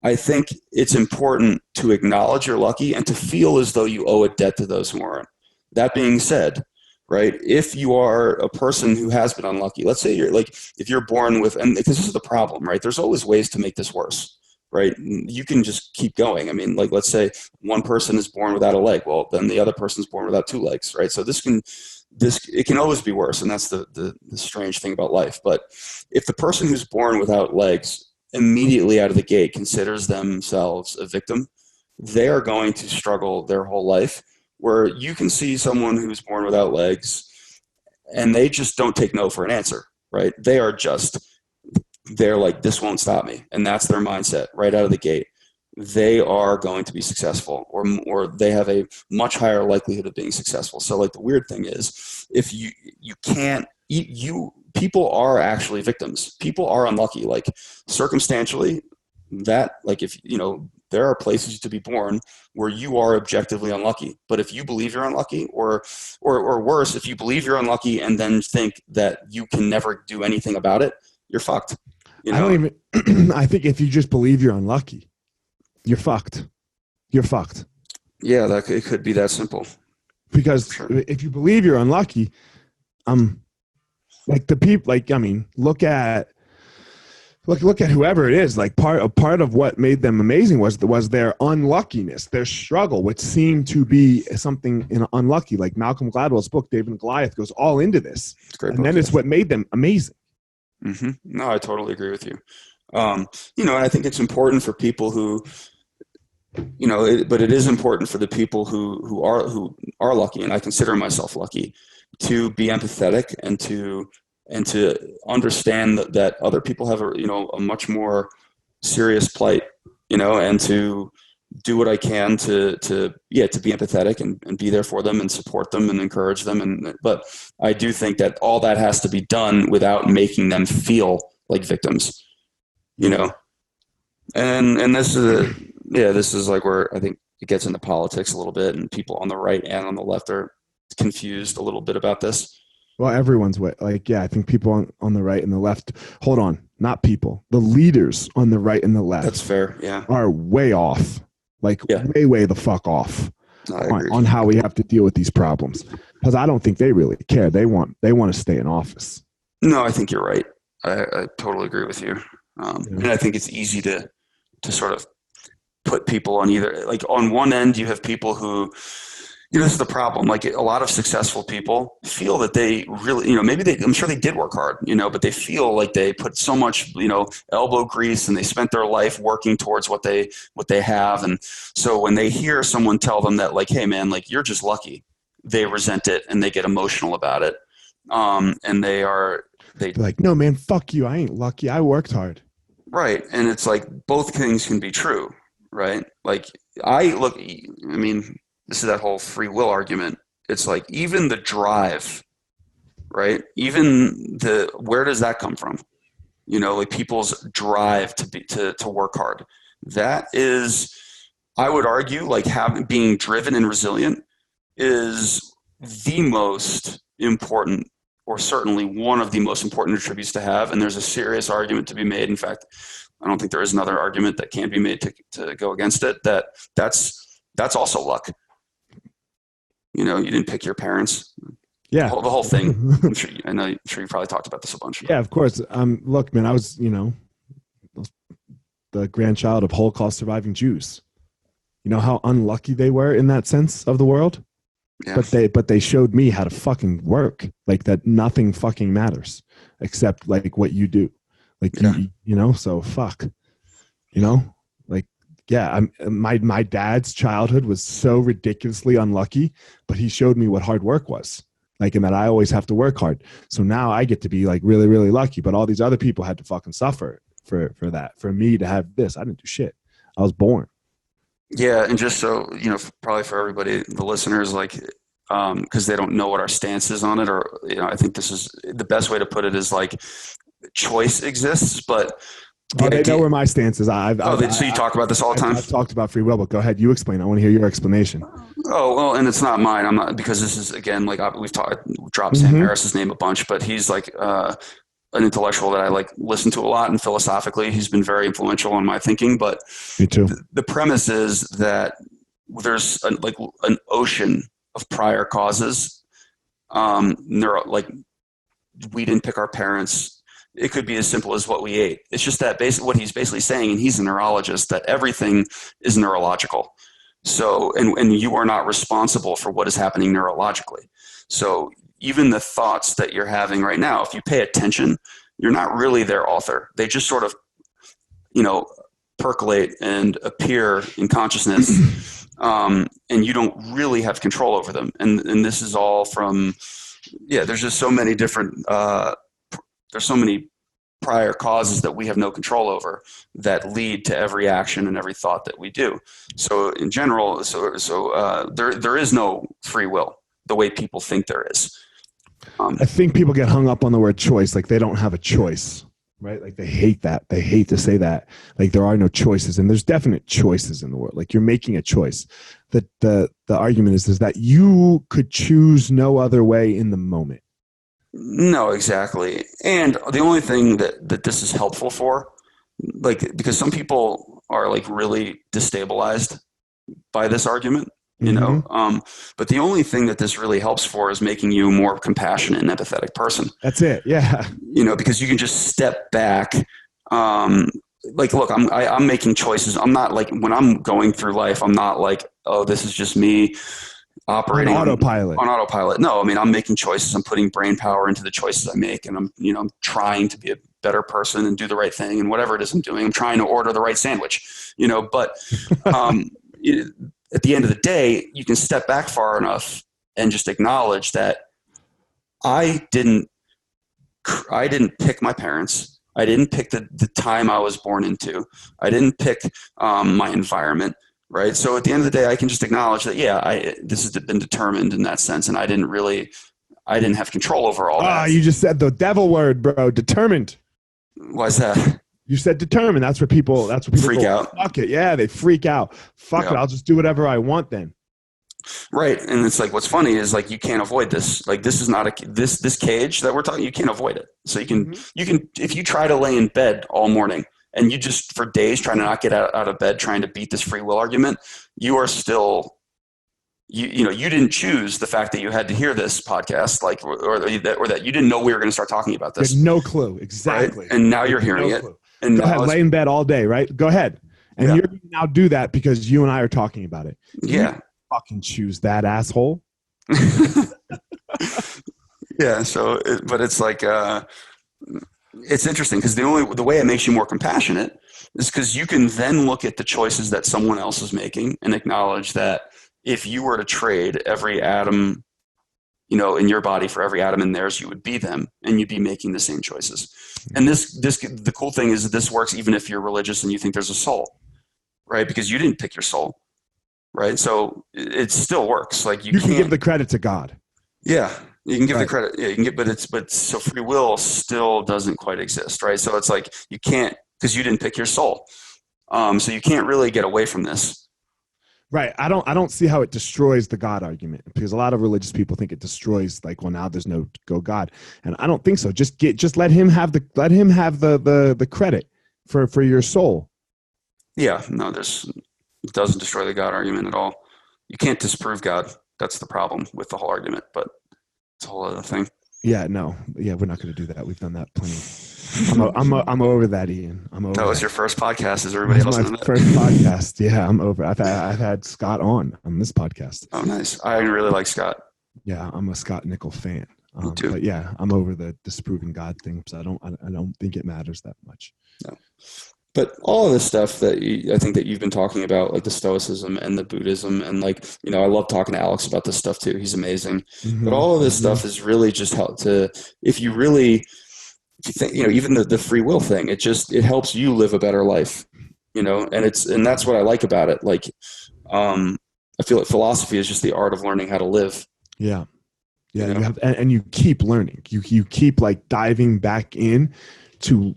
I think it's important to acknowledge you're lucky and to feel as though you owe a debt to those who aren't. That being said, right, if you are a person who has been unlucky, let's say you're like, if you're born with, and because this is the problem, right? There's always ways to make this worse. Right? You can just keep going. I mean, like, let's say one person is born without a leg. Well, then the other person's born without 2 legs, right? So it can always be worse. And that's the strange thing about life. But if the person who's born without legs immediately out of the gate considers themselves a victim, they are going to struggle their whole life. Where you can see someone who's born without legs and they just don't take no for an answer, right? They're like, this won't stop me. And that's their mindset right out of the gate. They are going to be successful, or they have a much higher likelihood of being successful. So like the weird thing is, if you can't, people are actually victims. People are unlucky. Like circumstantially, that, like, if, there are places to be born where you are objectively unlucky. But if you believe you're unlucky, or worse, if you believe you're unlucky and then think that you can never do anything about it, you're fucked. I think if you just believe you're unlucky, you're fucked. You're fucked. Yeah, it could be that simple. Because if you believe you're unlucky, like the people, like, I mean, look at whoever it is. Like part of what made them amazing was their unluckiness, their struggle, which seemed to be something unlucky. Like Malcolm Gladwell's book, David and Goliath, goes all into this, and then it's what made them amazing. Mm-hmm. No, I totally agree with you. And I think it's important for people who, but it is important for the people who are lucky, and I consider myself lucky, to be empathetic and to understand that other people have a much more serious plight, and to do what I can to be empathetic and be there for them and support them and encourage them. But I do think that all that has to be done without making them feel like victims, and this is like where I think it gets into politics a little bit, and people on the right and on the left are confused a little bit about this. Well, everyone's way. Like, yeah, I think people on the right and the left, hold on, not people, the leaders on the right and the left. That's fair. Yeah. Are way off. Like, way the fuck off on how we have to deal with these problems. Because I don't think they really care. They want to stay in office. No, I think you're right. I totally agree with you. And I think it's easy to sort of put people on either. Like, on one end, you have people who, This is the problem. Like a lot of successful people feel that they really, I'm sure they did work hard, but they feel like they put so much, elbow grease, and they spent their life working towards what they have. And so when they hear someone tell them that, like, hey man, like, you're just lucky, they resent it and they get emotional about it. And they're like, no man, fuck you. I ain't lucky. I worked hard. Right. And it's like, both things can be true, right? Like this is that whole free will argument. It's like, even the drive, right? Even where does that come from? Like people's drive to work hard. That is, I would argue, like being driven and resilient is the most important, or certainly one of the most important attributes to have. And there's a serious argument to be made. In fact, I don't think there is another argument that can be made to go against it. That's also luck. You didn't pick your parents. Yeah. The whole thing. I'm sure you probably talked about this a bunch. Yeah, of course. Look, man, I was, the grandchild of Holocaust surviving Jews. You know how unlucky they were in that sense of the world? Yeah. But they showed me how to fucking work. Like, that nothing fucking matters except like what you do. Like, yeah. So fuck, like, yeah, my dad's childhood was so ridiculously unlucky, but he showed me what hard work was. Like, and that I always have to work hard. So now I get to be like really, really lucky, but all these other people had to fucking suffer for that. For me to have this, I didn't do shit. I was born. Yeah. And just so, probably for everybody, the listeners, like, because they don't know what our stance is on it, or, I think this is the best way to put it is like, choice exists, but they know where my stance is. So you talk about this all the time? I've talked about free will, but go ahead. You explain. I want to hear your explanation. Oh, well, and it's not mine. I'm not, because this is, again, like we've dropped Sam Harris's name a bunch, but he's like an intellectual that I like listen to a lot, and philosophically he's been very influential on my thinking. But me too. The premise is that there's an ocean of prior causes. Like, we didn't pick our parents. It could be as simple as what we ate. It's just that what he's basically saying, and he's a neurologist, that everything is neurological. So, and you are not responsible for what is happening neurologically. So even the thoughts that you're having right now, if you pay attention, you're not really their author. They just sort of, percolate and appear in consciousness. And you don't really have control over them. And this is all from, there's just so many different, there's so many prior causes that we have no control over that lead to every action and every thought that we do. So in general, there is no free will the way people think there is. I think people get hung up on the word choice. Like, they don't have a choice, right? Like, they hate that. They hate to say that. Like, there are no choices, and there's definite choices in the world. Like, you're making a choice. The argument is that you could choose no other way in the moment. No, exactly. And the only thing that this is helpful for, like, because some people are like really destabilized by this argument, but the only thing that this really helps for is making you a more compassionate and empathetic person. That's it. Yeah. Because you can just step back. Like, look, I'm making choices. I'm not like, when I'm going through life, I'm not like, oh, this is just me operating on autopilot. No, I mean, I'm making choices. I'm putting brain power into the choices I make, and I'm trying to be a better person and do the right thing, and whatever it is I'm doing, I'm trying to order the right sandwich, but at the end of the day, you can step back far enough and just acknowledge that I didn't pick my parents. I didn't pick the time I was born into. I didn't pick my environment. Right. So at the end of the day, I can just acknowledge that, this has been determined in that sense. And I didn't have control over all that. You just said the devil word, bro. Determined. Why is that? You said determined. That's where people freak out. Fuck it. Yeah. They freak out. Fuck it. I'll just do whatever I want then. Right. And it's like, what's funny is like, you can't avoid this. Like, this is not this cage that we're talking, you can't avoid it. So you can, if you try to lay in bed all morning, and you just for days trying to not get out of bed, trying to beat this free will argument, you are still, you didn't choose the fact that you had to hear this podcast, like, or that you didn't know we were going to start talking about this. No clue. Exactly. Right? And now you're hearing it. And go ahead, lay in bed all day, right? Go ahead. And you're going to now do that because you and I are talking about it. Yeah. fucking choose that, asshole. Yeah. So, but it's like, it's interesting because the way it makes you more compassionate is because you can then look at the choices that someone else is making and acknowledge that if you were to trade every atom, in your body for every atom in theirs, you would be them and you'd be making the same choices. And the cool thing is that this works even if you're religious and you think there's a soul, right? Because you didn't pick your soul, right? So it still works. Like you can give the credit to God. Yeah. You can give the credit. Yeah, you can get, but so free will still doesn't quite exist, right? So it's like you can't, because you didn't pick your soul. So you can't really get away from this. Right. I don't see how it destroys the God argument, because a lot of religious people think it destroys, like, well, now there's no God. And I don't think so. Just let him have the credit for your soul. Yeah, no, it doesn't destroy the God argument at all. You can't disprove God. That's the problem with the whole argument, but it's a whole other thing. Yeah, no. Yeah, we're not going to do that. We've done that plenty. I'm over that, Ian. I'm over. That was your first podcast. Is everybody else on that? First podcast. Yeah, I'm over. I've had Scott on this podcast. Oh, nice. I really like Scott. Yeah, I'm a Scott Nickel fan. Me too. But yeah, I'm over the disproving God thing, so I don't think it matters that much. No. But all of this stuff that I think that you've been talking about, like the Stoicism and the Buddhism, and like, I love talking to Alex about this stuff too. He's amazing. Mm-hmm. But all of this stuff is really just if you think, even the free will thing, it helps you live a better life, and that's what I like about it. Like, I feel like philosophy is just the art of learning how to live. Yeah. Yeah. You have, and you keep learning. You keep like diving back in to,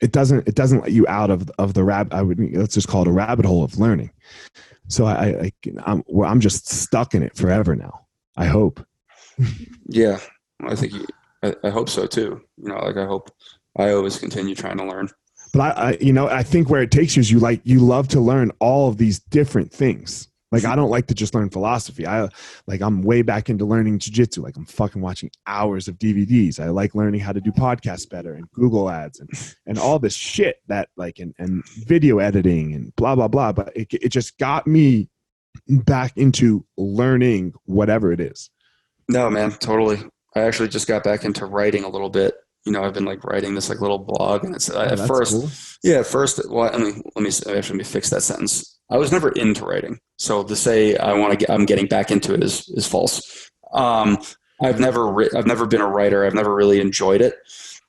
it doesn't let you out of the let's just call it a rabbit hole of learning. So I'm just stuck in it forever now. I hope. Yeah. I think I hope so too. Like I hope I always continue trying to learn. But I think where it takes you is you love to learn all of these different things. Like, I don't like to just learn philosophy. I'm way back into learning jiu-jitsu. Like, I'm fucking watching hours of DVDs. I like learning how to do podcasts better and Google ads and all this shit that and video editing and blah, blah, blah. But it just got me back into learning whatever it is. No, man, totally. I actually just got back into writing a little bit. I've been like writing this like little blog, and it's at first, cool. Yeah, at first. Well, let me fix that sentence. I was never into writing, so to say I'm getting back into it is false. I've never been a writer. I've never really enjoyed it.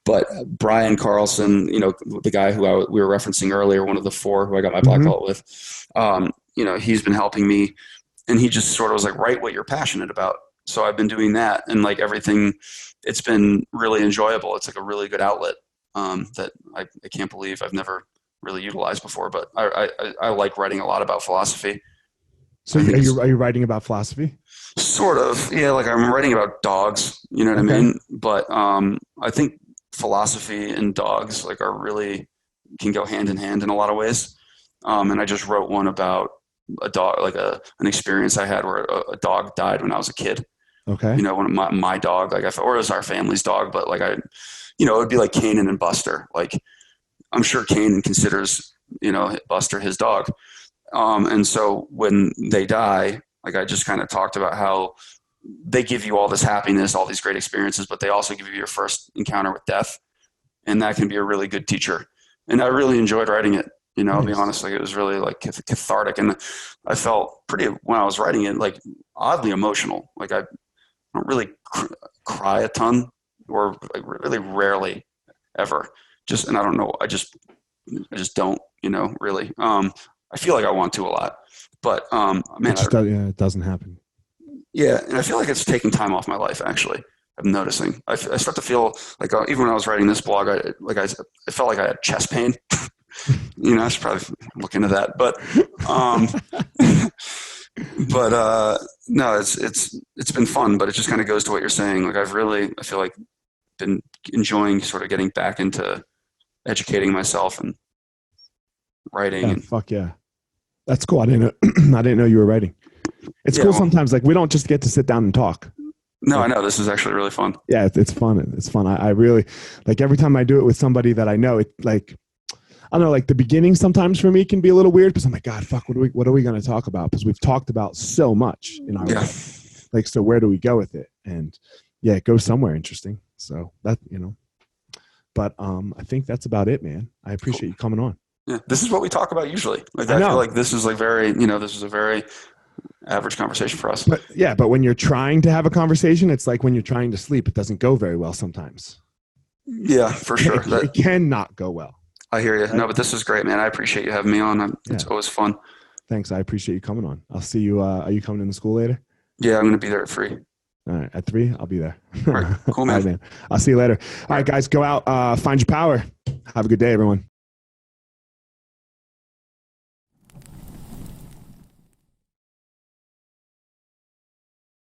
But Brian Carlson, the guy who we were referencing earlier, one of the 4 who I got my black belt with, he's been helping me, and he just sort of was like, write what you're passionate about. So I've been doing that, and like everything, it's been really enjoyable. It's like a really good outlet that I can't believe I've never really utilized before. But I like writing a lot about philosophy. So are you writing about philosophy? Sort of, yeah. Like I'm writing about dogs. You know what I mean? But I think philosophy and dogs like can go hand in hand in a lot of ways. And I just wrote one about a dog, like an experience I had where a dog died when I was a kid. Okay. One of my dog, or it was our family's dog, but like it would be like Kanan and Buster. Like I'm sure Kanan considers, Buster his dog. And so when they die, like I just kind of talked about how they give you all this happiness, all these great experiences, but they also give you your first encounter with death. And that can be a really good teacher. And I really enjoyed writing it. I'll be honest, like it was really like cathartic. And I felt when I was writing it, like oddly emotional. Like I don't really cry a ton, or like really rarely ever. And I don't know. I just don't, really. I feel like I want to a lot, but man, it doesn't happen. Yeah. And I feel like it's taking time off my life. Actually, I'm noticing, I start to feel like even when I was writing this blog, I felt like I had chest pain. I should probably look into that, but no, it's been fun, but it just kind of goes to what you're saying. Like I feel like been enjoying sort of getting back into educating myself and writing. Yeah, fuck yeah. That's cool. I didn't know you were writing. It's cool sometimes. Like we don't just get to sit down and talk. No, I know. This is actually really fun. Yeah, it's fun. It's fun. I really like every time I do it with somebody that I know, it like, don't know, like the beginning sometimes for me can be a little weird because I'm like, God, fuck, what are we going to talk about? Because we've talked about so much in our life. Like, so where do we go with it? And yeah, it goes somewhere interesting. So that, but I think that's about it, man. I appreciate you coming on. Yeah. This is what we talk about usually. Like, I feel like this is like very, this is a very average conversation for us. But when you're trying to have a conversation, it's like when you're trying to sleep, it doesn't go very well sometimes. Yeah, for sure. It cannot go well. I hear you. Right? No, but this is great, man. I appreciate you having me on. It's always fun. Thanks. I appreciate you coming on. I'll see you. Are you coming into school later? Yeah, I'm going to be there at 3. All right. At 3, I'll be there. All right. Cool, man. All right, man. I'll see you later. All right, guys, go out, find your power. Have a good day, everyone.